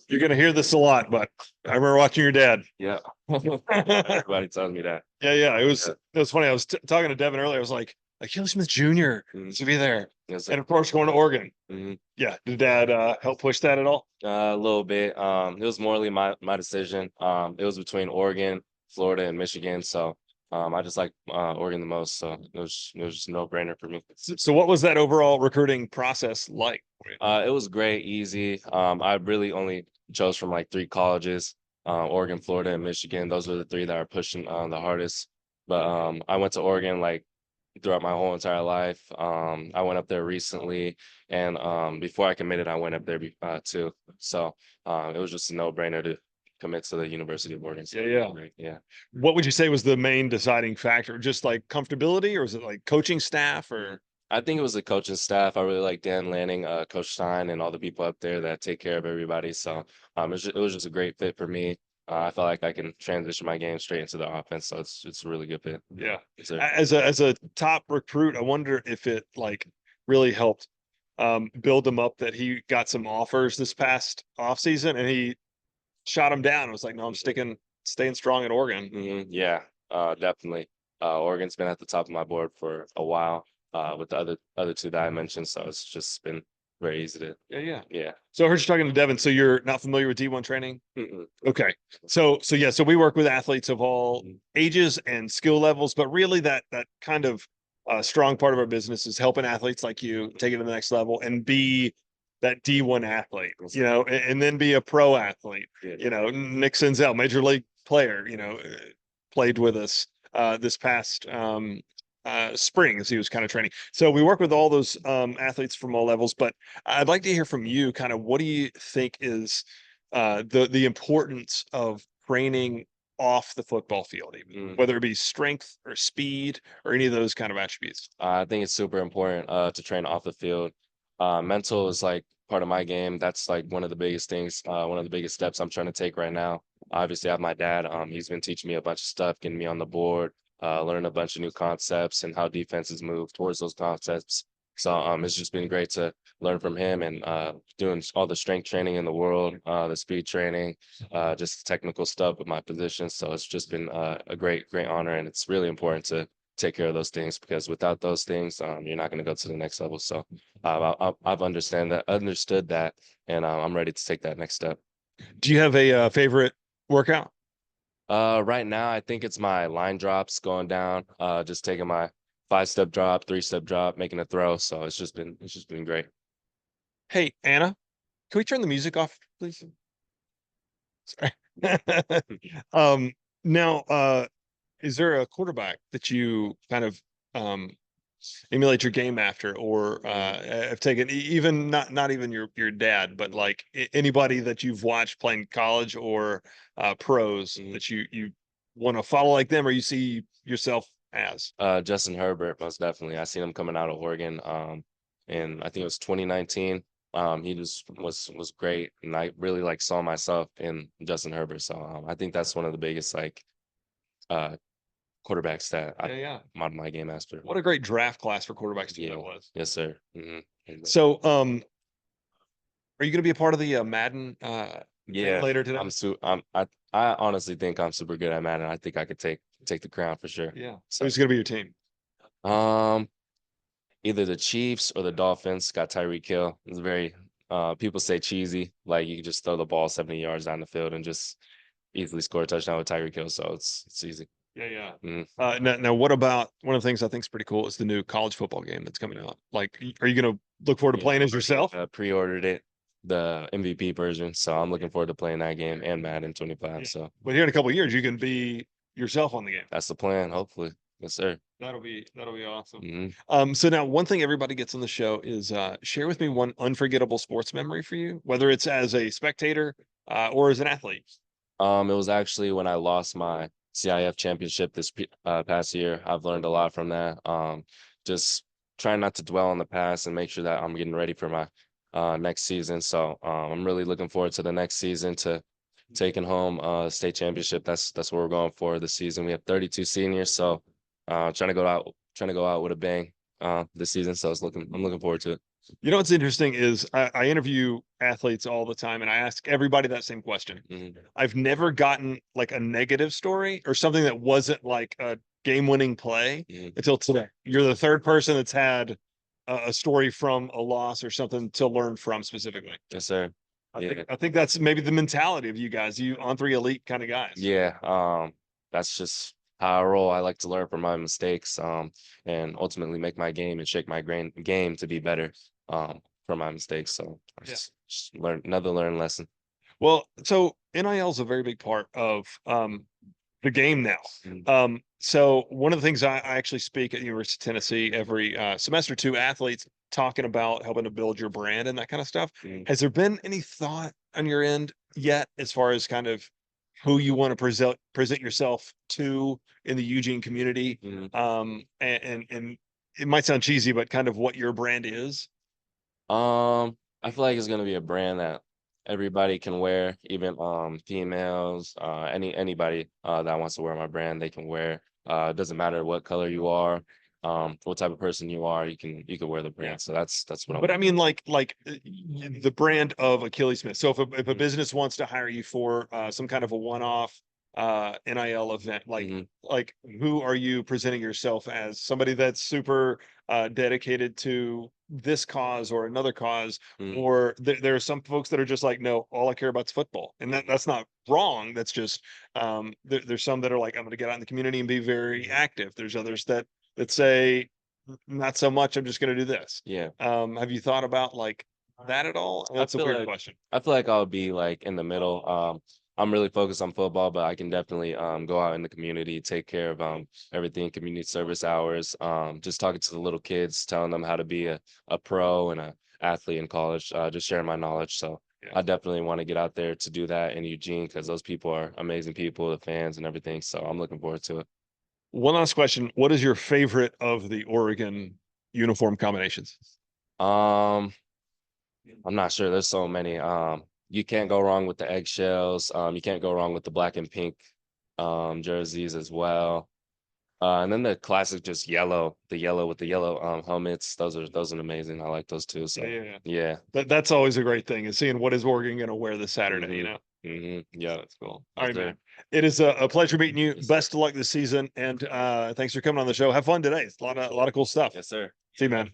You're going to hear this a lot, but I remember watching your dad. Yeah. Everybody tells me that. Yeah. It was funny. I was talking to Devin earlier. I was like, Akili Smith Jr. to be there. Yes, sir. And of course, going to Oregon. Yeah. Did Dad help push that at all? A little bit. It was morally my decision. It was between Oregon, Florida, and Michigan. So I just like Oregon the most. So it was just a no-brainer for me. So what was that overall recruiting process like? It was great, easy. I really only chose from like 3 colleges, Oregon, Florida, and Michigan. Those were the 3 that are pushing the hardest. But I went to Oregon like throughout my whole entire life. I went up there recently, and before I committed, I went up there too. So it was just a no-brainer to commit to the University of Oregon. Yeah. What would you say was the main deciding factor? Just like comfortability, or is it like coaching staff, or? I think it was the coaching staff. I really like Dan Lanning, Coach Stein, and all the people up there that take care of everybody. So it was just a great fit for me. I felt like I can transition my game straight into the offense, so it's a really good fit. Yeah. As a top recruit, I wonder if it like really helped build him up that he got some offers this past offseason and he shot him down. It was like, no, I'm staying strong at Oregon. Yeah, definitely. Oregon's been at the top of my board for a while with the other 2 that I mentioned, so it's just been very easy to. Yeah. So I heard you talking to Devin. So you're not familiar with D1 training? Mm-mm. Okay. So we work with athletes of all ages and skill levels, but really that kind of strong part of our business is helping athletes like you take it to the next level and be that D1 athlete, and then be a pro athlete. Nick Senzel, major league player, played with us this past spring as he was kind of training. So we work with all those athletes from all levels, but I'd like to hear from you kind of what do you think is the importance of training off the football field, even, whether it be strength or speed or any of those kind of attributes? I think it's super important to train off the field. Mental is like part of my game. That's like one of the biggest things, one of the biggest steps I'm trying to take right now. Obviously, I have my dad. He's been teaching me a bunch of stuff, getting me on the board, learning a bunch of new concepts and how defenses move towards those concepts. So it's just been great to learn from him and doing all the strength training in the world, the speed training, just technical stuff with my position. So it's just been a great honor, and it's really important to take care of those things because without those things, you're not going to go to the next level. So I've understood that, and I'm ready to take that next step. Do you have a favorite workout? Right now, I think it's my line drops going down, just taking my 5-step drop, 3-step drop, making a throw. So it's just been great. Hey, Anna, can we turn the music off, please? Sorry. Now, is there a quarterback that you kind of emulate your game after, or have taken even not even your dad, but like anybody that you've watched playing college or pros that you want to follow like them, or you see yourself as? Justin Herbert, most definitely. I seen him coming out of Oregon, and I think it was 2019. He just was great, and I really like saw myself in Justin Herbert. So I think that's one of the biggest like quarterbacks that I modeled my game after. What a great draft class for quarterbacks that was. Yes, sir. So, are you going to be a part of the Madden? Later today. I honestly think I'm super good at Madden. I think I could take the crown for sure. Yeah. So who's going to be your team? Either the Chiefs or the Dolphins. Got Tyreek Hill. It's very people say cheesy, like you can just throw the ball 70 yards down the field and just easily score a touchdown with Tyreek Hill. So it's easy. Yeah. Now, what about one of the things I think is pretty cool is the new college football game that's coming out? Like, are you going to look forward to playing as yourself? Pre-ordered it, the MVP version, so I'm looking forward to playing that game and Madden 25. So, but here in a couple of years, you can be yourself on the game. That's the plan, hopefully. Yes, sir. That'll be awesome. So now one thing everybody gets on the show is share with me one unforgettable sports memory for you, whether it's as a spectator or as an athlete. It was actually when I lost my CIF championship this past year. I've learned a lot from that. Just trying not to dwell on the past and make sure that I'm getting ready for my next season. So I'm really looking forward to the next season to taking home state championship. That's what we're going for this season. We have 32 seniors, so trying to go out with a bang. this season. So I'm looking forward to it. You know what's interesting is I interview athletes all the time, and I ask everybody that same question. I've never gotten like a negative story or something that wasn't like a game-winning play until today. You're the third person that's had a story from a loss or something to learn from specifically. Yes, sir. I think that's maybe the mentality of you guys, you On3 Elite kind of guys. Yeah. That's just how I roll. I like to learn from my mistakes, and ultimately make my game and shake my game to be better, from my mistakes. So I just learn another learn lesson. Well, so NIL is a very big part of the game now. So one of the things I actually speak at University of Tennessee every semester to athletes talking about helping to build your brand and that kind of stuff. Has there been any thought on your end yet as far as kind of who you want to present yourself to in the Eugene community? And it might sound cheesy, but kind of what your brand is. I feel like it's gonna be a brand that everybody can wear, even females, anybody that wants to wear my brand, they can wear. It doesn't matter what color you are, what type of person you are, you can wear the brand. So that's what I'm. But I mean, like the brand of Akili Smith. So if a business wants to hire you for some kind of a one-off NIL event, like who are you presenting yourself as? Somebody that's super dedicated to this cause or another cause, or there are some folks that are just like, no, all I care about is football, and that's not wrong. That's just there's some that are like, I'm going to get out in the community and be very active. There's others that say, not so much. I'm just going to do this. Yeah. Have you thought about like that at all? That's a weird question. I feel like I'll be like in the middle. I'm really focused on football, but I can definitely go out in the community, take care of everything, community service hours, just talking to the little kids, telling them how to be a pro and a athlete in college, just sharing my knowledge. So I definitely want to get out there to do that in Eugene because those people are amazing people, the fans and everything. So I'm looking forward to it. One last question. What is your favorite of the Oregon uniform combinations? I'm not sure. There's so many. You can't go wrong with the eggshells. You can't go wrong with the black and pink jerseys as well. And then the classic just yellow, the yellow with the yellow helmets. Those are amazing. I like those too. So yeah. That's always a great thing, is seeing what is Oregon going to wear this Saturday, you know? Yeah, that's cool. All right, man. It is a pleasure meeting you. Best of luck this season, and thanks for coming on the show. Have fun today. It's a lot of cool stuff. Yes, sir. See you, man.